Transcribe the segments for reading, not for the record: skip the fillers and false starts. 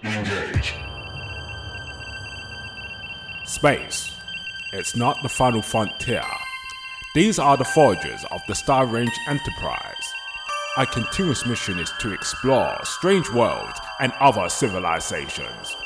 Engage. Space. It's not the final frontier. These are the forgers of the Star Range Enterprise. Our continuous mission is to explore strange worlds and other civilizations,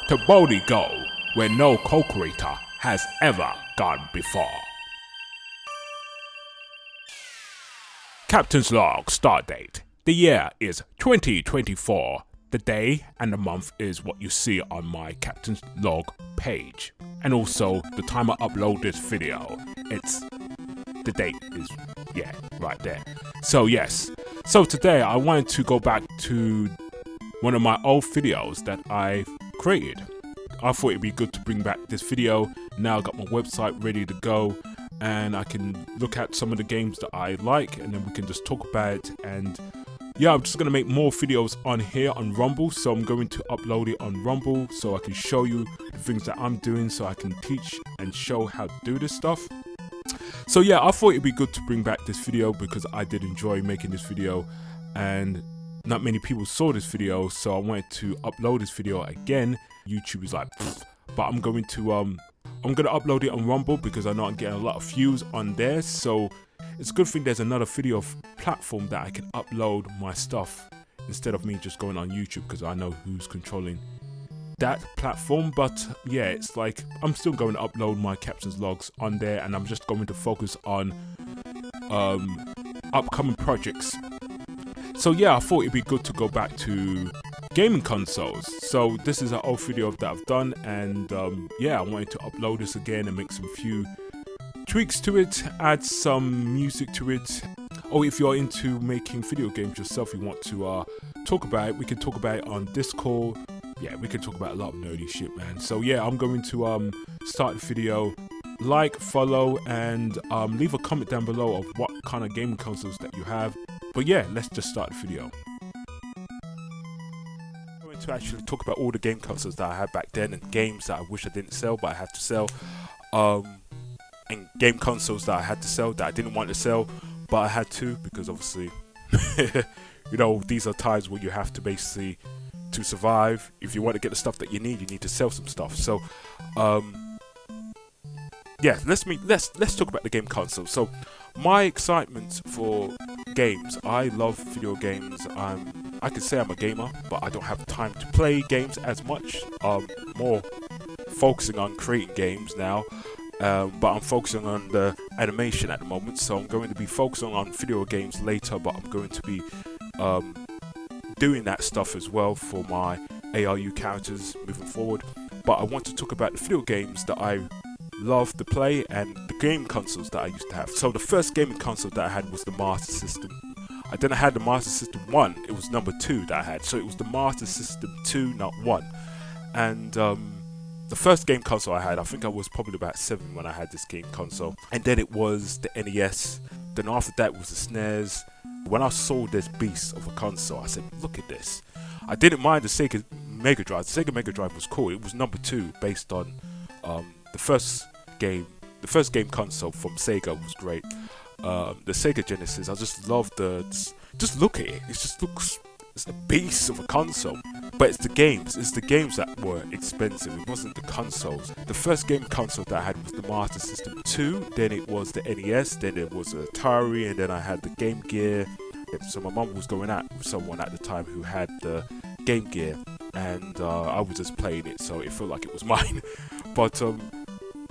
to boldly go where no co-creator has ever gone before. Captain's Log Start Date. The year is 2024. The day and the month is what you see on my Captain's Log page. And also the time I upload this video. The date is, right there. So yes. So today I wanted to go back to one of my old videos that I created. I thought it'd be good to bring back this video. Now I got my website ready to go, and I can look at some of the games that I like, and then we can just talk about it. And yeah, I'm just going to make more videos on here on Rumble, so I'm going to upload it on Rumble so I can show you the things that I'm doing, so I can teach and show how to do this stuff. So yeah, I thought it'd be good to bring back this video because I did enjoy making this video and not many people saw this video, so I wanted to upload this video again. YouTube is like, but I'm going to upload it on Rumble because I know I'm getting a lot of views on there, so it's a good thing there's another video platform that I can upload my stuff instead of me just going on YouTube, because I know who's controlling that platform. But yeah, it's like I'm still going to upload my Captain's Logs on there, and I'm just going to focus on upcoming projects. So yeah, I thought it'd be good to go back to gaming consoles. So this is an old video that I've done, and yeah, I wanted to upload this again and make some few tweaks to it, add some music to it. Or if you're into making video games yourself, you want to talk about it, we can talk about it on Discord. Yeah, we can talk about a lot of nerdy shit, man. So yeah, I'm going to start the video. Like, follow, and leave a comment down below of what kind of gaming consoles that you have. But yeah, let's just start the video. I'm going to actually talk about all the game consoles that I had back then, and games that I wish I didn't sell but I had to sell. And game consoles that I had to sell that I didn't want to sell but I had to, because obviously you know, these are times where you have to basically, to survive, if you want to get the stuff that you need to sell some stuff. So yeah, let's talk about the game console. So my excitement for games, I love video games. I can say I'm a gamer, but I don't have time to play games as much. More focusing on creating games now. But I'm focusing on the animation at the moment, so I'm going to be focusing on video games later, but I'm going to be doing that stuff as well for my ARU characters moving forward. But I want to talk about the video games that I love to play and the game consoles that I used to have. So the first gaming console that I had was the Master System. I then had the Master System 1, it was number 2 that I had, so it was the Master System 2, not 1. And the first game console I had, I think I was probably about 7 when I had this game console. And then it was the NES. Then after that was the SNES. When I saw this beast of a console, I said, look at this. I didn't mind the Sega Mega Drive. The Sega Mega Drive was cool. It was number 2 based on the first game. The first game console from Sega was great. The Sega Genesis, I just love just look at it. It just looks, it's a beast of a console. But it's the games that were expensive. It wasn't the consoles. The first game console that I had was the Master System 2, then it was the NES, then it was Atari, and then I had the Game Gear. So my mum was going out with someone at the time who had the Game Gear, and I was just playing it, so it felt like it was mine. But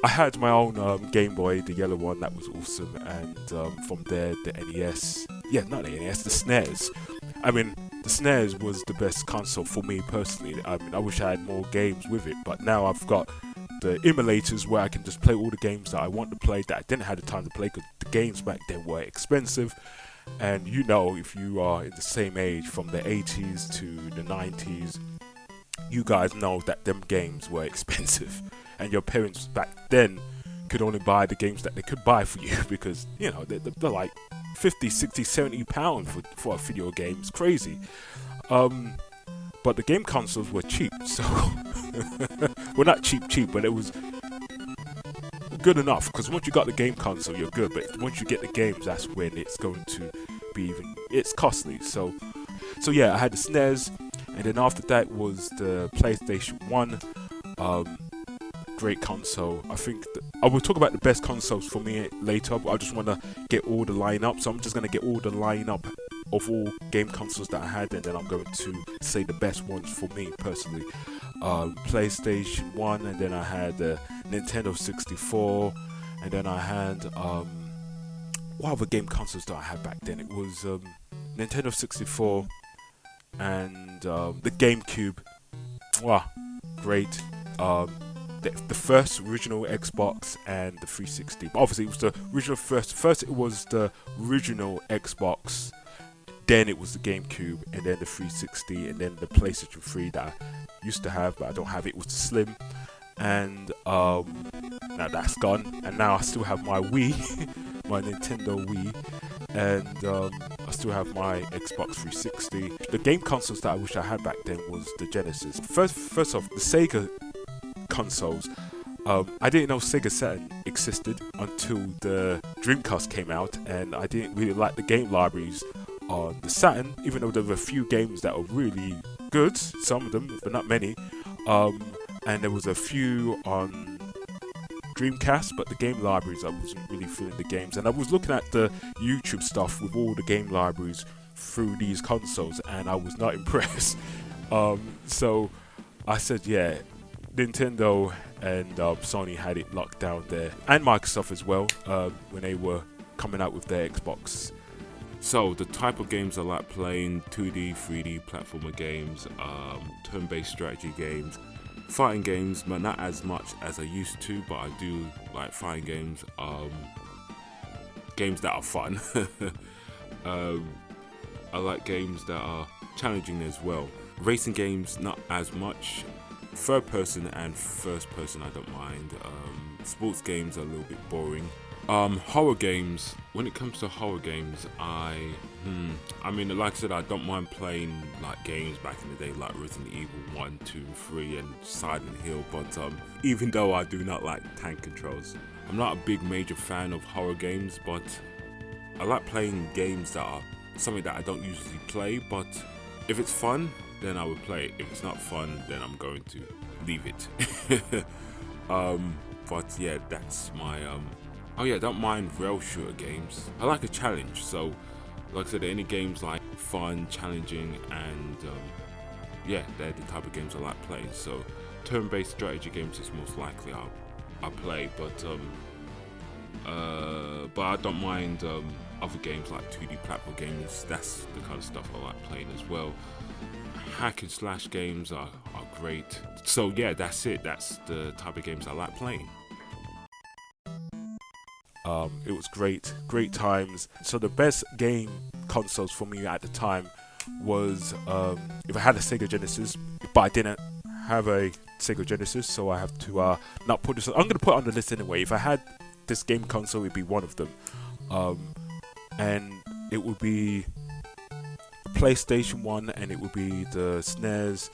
I had my own Game Boy, the yellow one, that was awesome, and from there, the NES. Yeah, not the NES, the SNES. I mean, the SNES was the best console for me personally. I mean, I wish I had more games with it, but now I've got the emulators where I can just play all the games that I want to play that I didn't have the time to play because the games back then were expensive. And you know, if you are in the same age from the 80s to the 90s, you guys know that them games were expensive. And your parents back then could only buy the games that they could buy for you because, you know, they're like 50, 60, 70 pounds for a video game. It's crazy. But the game consoles were cheap, so well, not cheap, but it was good enough, because once you got the game console, you're good, but once you get the games, that's when it's going to be it's costly. So yeah, I had the SNES, and then after that was the PlayStation 1. Great console. I think I will talk about the best consoles for me later, but I just want to get all the lineup. So I'm just going to get all the lineup of all game consoles that I had, and then I'm going to say the best ones for me personally. PlayStation 1, and then I had Nintendo 64, and then I had what other game consoles that I had back then? It was Nintendo 64 and the GameCube. Wow, great. The first original Xbox and the 360. But obviously, it was the original first. First, it was the original Xbox. Then it was the GameCube, and then the 360, and then the PlayStation 3 that I used to have, but I don't have it. Was the Slim, and now that's gone. And now I still have my Wii, my Nintendo Wii, and I still have my Xbox 360. The game consoles that I wish I had back then was the Genesis. First off, the Sega consoles. I didn't know Sega Saturn existed until the Dreamcast came out, and I didn't really like the game libraries on the Saturn, even though there were a few games that were really good, some of them, but not many. And there was a few on Dreamcast, but the game libraries, I wasn't really feeling the games. And I was looking at the YouTube stuff with all the game libraries through these consoles, and I was not impressed. So I said, yeah, Nintendo and Sony had it locked down there, and Microsoft as well, when they were coming out with their Xbox. So the type of games I like playing: 2D, 3D platformer games, turn-based strategy games, fighting games, but not as much as I used to, but I do like fighting games, games that are fun. I like games that are challenging as well. Racing games, not as much. Third person and first person, I don't mind. Sports games are a little bit boring. Horror games. When it comes to horror games, I mean, like I said, I don't mind playing like games back in the day, like Resident Evil 1, 2, 3, and Silent Hill. But even though I do not like tank controls, I'm not a big major fan of horror games. But I like playing games that are something that I don't usually play. But if it's fun, then I would play it. If it's not fun, then I'm going to leave it. But yeah, that's my oh yeah, don't mind rail shooter games. I like a challenge, so like I said, any games like fun, challenging, and yeah, they're the type of games I like playing. So turn-based strategy games is most likely I'll play, but I don't mind other games like 2D platform games. That's the kind of stuff I like playing as well. Hack and slash games are great. So yeah, that's it. That's the type of games I like playing. It was great times. So the best game consoles for me at the time was if I had a Sega Genesis, but I didn't have a Sega Genesis, so I have to not put this. I'm gonna put it on the list anyway. If I had this game console, it'd be one of them, and it would be PlayStation 1, and it would be the SNES,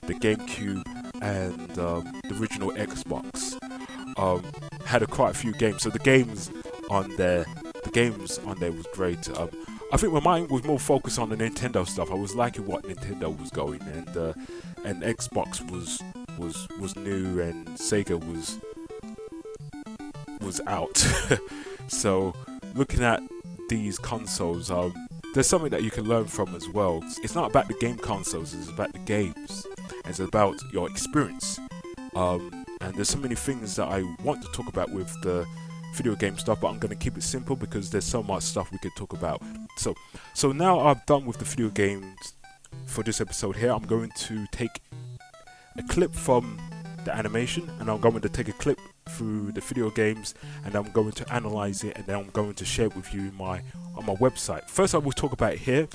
the GameCube, and the original Xbox. Had quite a few games, so the games on there was great. I think my mind was more focused on the Nintendo stuff. I was liking what Nintendo was going, and Xbox was new, and Sega was out. So looking at these consoles, there's something that you can learn from as well. It's not about the game consoles, it's about the games. It's about your experience. And there's so many things that I want to talk about with the video game stuff, but I'm going to keep it simple because there's so much stuff we could talk about. So now I'm done with the video games for this episode here. I'm going to take a clip from the animation, and I'm going to take a clip through the video games, and I'm going to analyze it, and then I'm going to share it with you on my website. First I will talk about it here,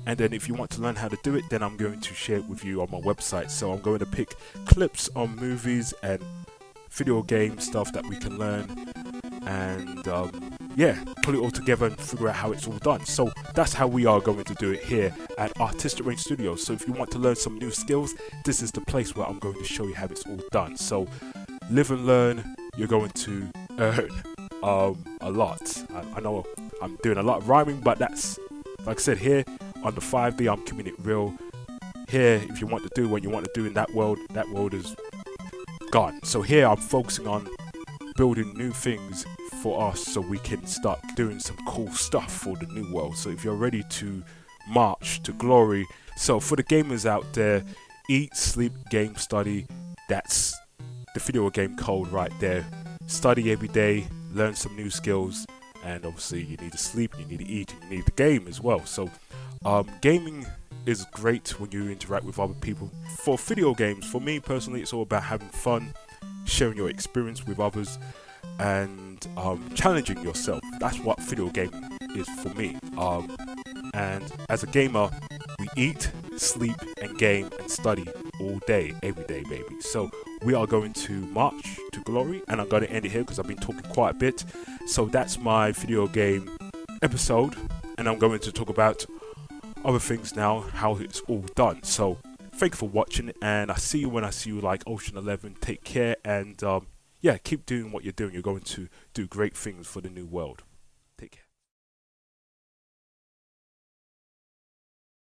and then if you want to learn how to do it, then I'm going to share it with you on my website. So I'm going to pick clips on movies and video game stuff that we can learn, and pull it all together and figure out how it's all done. So that's how we are going to do it here at Artistic Range Studios. So if you want to learn some new skills, this is the place where I'm going to show you how it's all done. So live and learn. You're going to earn a lot. I know I'm doing a lot of rhyming, but that's, like I said, here on the 5B, I'm keeping it real. here, if you want to do what you want to do in that world is gone. So here I'm focusing on building new things for us so we can start doing some cool stuff for the new world. So if you're ready to march to glory, so for the gamers out there, eat, sleep, game, study, that's the video game code right there. Study every day, learn some new skills, and obviously you need to sleep, you need to eat, and you need to game as well. So gaming is great when you interact with other people. For video games, for me personally, it's all about having fun, sharing your experience with others, and challenging yourself. That's what video gaming is for me. And as a gamer, we eat, sleep, and game and study all day, every day, baby. So we are going to march to glory, and I'm going to end it here because I've been talking quite a bit. So that's my video game episode, and I'm going to talk about other things now, how it's all done. So thank you for watching, and I see you when I see you, like Ocean 11. Take care, and yeah, keep doing what you're doing. You're going to do great things for the new world.